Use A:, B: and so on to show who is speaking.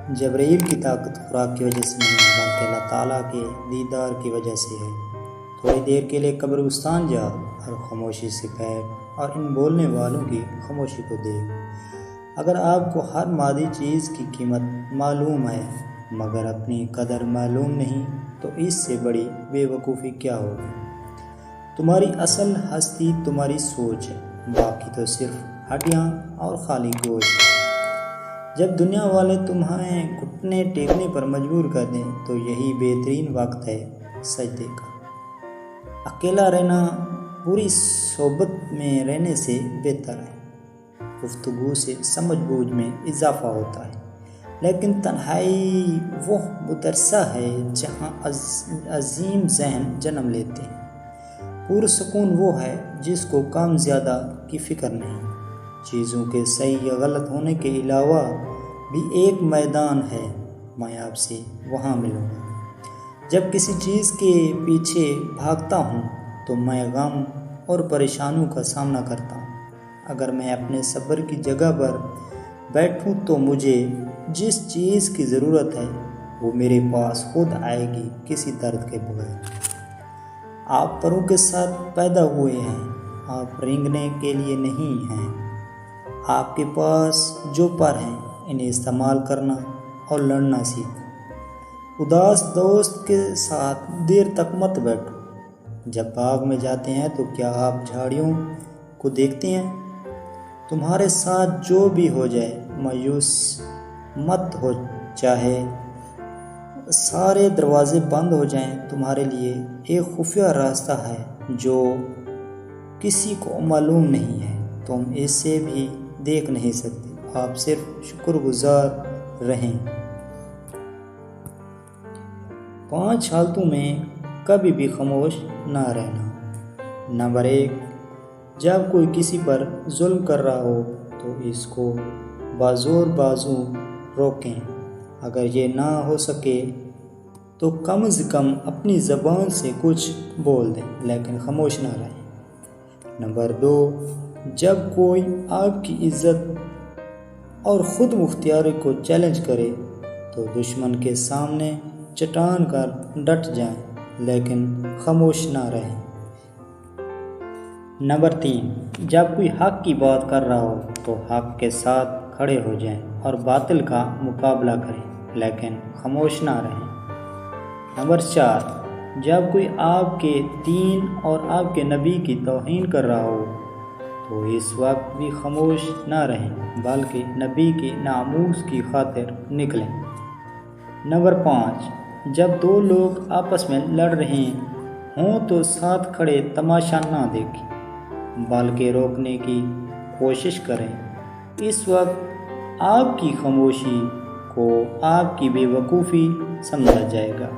A: جبرائیل کی طاقت خوراک کی وجہ سے نہیں بلکہ اللہ تعالیٰ کے دیدار کی وجہ سے ہے۔ تھوڑی دیر کے لیے قبرستان جا اور خاموشی سے بیٹھ اور ان بولنے والوں کی خاموشی کو دیکھ۔ اگر آپ کو ہر مادی چیز کی قیمت معلوم ہے مگر اپنی قدر معلوم نہیں تو اس سے بڑی بے وقوفی کیا ہوگی؟ تمہاری اصل ہستی تمہاری سوچ ہے، باقی تو صرف ہڈیاں اور خالی گوشت ہے۔ جب دنیا والے تمہیں گھٹنے ٹیکنے پر مجبور کر دیں تو یہی بہترین وقت ہے سجدے کا۔ اکیلا رہنا پوری صحبت میں رہنے سے بہتر ہے۔ گفتگو سے سمجھ بوجھ میں اضافہ ہوتا ہے، لیکن تنہائی وہ مدرسہ ہے جہاں عظیم ذہن جنم لیتے ہیں۔ پرسکون وہ ہے جس کو کم زیادہ کی فکر نہیں۔ چیزوں کے صحیح یا غلط ہونے کے علاوہ بھی ایک میدان ہے، میں آپ سے وہاں ملوں گا۔ جب کسی چیز کے پیچھے بھاگتا ہوں تو میں غم اور پریشانیوں کا سامنا کرتا ہوں۔ اگر میں اپنے صبر کی جگہ پر بیٹھوں تو مجھے جس چیز کی ضرورت ہے وہ میرے پاس خود آئے گی، کسی درد کے بغیر۔ آپ پروں کے ساتھ پیدا ہوئے ہیں، آپ رینگنے کے لیے نہیں ہیں۔ آپ کے پاس جو پر ہیں انہیں استعمال کرنا اور لڑنا سیکھو۔ اداس دوست کے ساتھ دیر تک مت بیٹھو۔ جب باغ میں جاتے ہیں تو کیا آپ جھاڑیوں کو دیکھتے ہیں؟ تمہارے ساتھ جو بھی ہو جائے مایوس مت ہو، چاہے سارے دروازے بند ہو جائیں۔ تمہارے لیے ایک خفیہ راستہ ہے جو کسی کو معلوم نہیں ہے، تم اسے بھی دیکھ نہیں سکتے، آپ صرف شکر گزار رہیں۔ 5 حالتوں میں کبھی بھی خاموش نہ رہنا۔ نمبر 1، جب کوئی کسی پر ظلم کر رہا ہو تو اس کو بازور بازو روکیں۔ اگر یہ نہ ہو سکے تو کم از کم اپنی زبان سے کچھ بول دیں، لیکن خاموش نہ رہیں۔ نمبر 2، جب کوئی آپ کی عزت اور خود مختاری کو چیلنج کرے تو دشمن کے سامنے چٹان کر ڈٹ جائیں، لیکن خاموش نہ رہیں۔ نمبر 3، جب کوئی حق کی بات کر رہا ہو تو حق کے ساتھ کھڑے ہو جائیں اور باطل کا مقابلہ کریں، لیکن خاموش نہ رہیں۔ نمبر 4، جب کوئی آپ کے دین اور آپ کے نبی کی توہین کر رہا ہو تو اس وقت بھی خاموش نہ رہیں بلکہ نبی کے ناموس کی خاطر نکلیں۔ نمبر 5، جب 2 لوگ آپس میں لڑ رہے ہوں تو ساتھ کھڑے تماشا نہ دیکھیں بلکہ روکنے کی کوشش کریں۔ اس وقت آپ کی خاموشی کو آپ کی بے وقوفی سمجھا جائے گا۔